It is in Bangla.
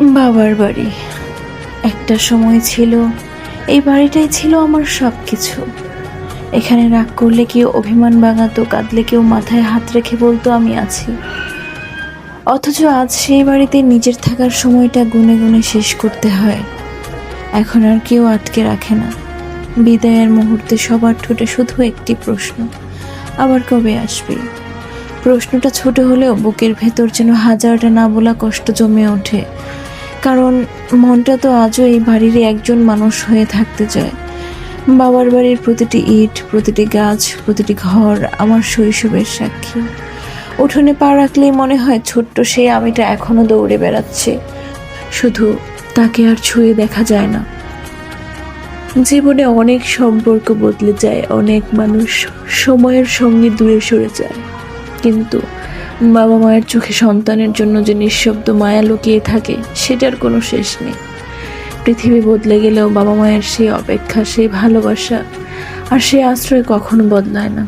বাবার বাড়ি একটা সময় ছিল, এই বাড়িটাই ছিল আমার সব কিছু। এখানে রাগ করলে কেউ অভিমান ভাঙাতো, কাঁদলে কেউ মাথায় হাত রেখে বলতো আমি আছি। অথচ আজ সেই বাড়িতে নিজের থাকার সময়টা গুনে গুনে শেষ করতে হয়। এখন আর কেউ আটকে রাখে না। বিদায়ের মুহূর্তে সবার ঠোঁটে শুধু একটি প্রশ্ন, আবার কবে আসবে? প্রশ্নটা ছোট হলেও বুকের ভেতর যেন হাজারটা না বলা কষ্ট জমে ওঠে। কারণ মনটা তো আজও এই বাড়িরই একজন মানুষ হয়ে থাকতে চায়। বাবার বাড়ির প্রতিটি ইট, প্রতিটি গাছ, প্রতিটি ঘর আমার শৈশবের সাক্ষী। উঠোনে পা রাখলেই মনে হয় ছোট্ট সেই আমিটা এখনো দৌড়ে বেড়াচ্ছে, শুধু তাকে আর ছুঁয়ে দেখা যায় না। জীবনে অনেক সম্পর্ক বদলে যায়, অনেক মানুষ সময়ের সঙ্গে দূরে সরে যায়, কিন্তু বাবা মায়ের চোখে সন্তানের জন্য যে নিঃশব্দ মায়া লুকিয়ে থাকে সেটার কোনো শেষ নেই। পৃথিবী বদলে গেলেও বাবা মায়ের সেই অপেক্ষা, সেই ভালোবাসা আর সেই আশ্রয় কখনো বদলায় না।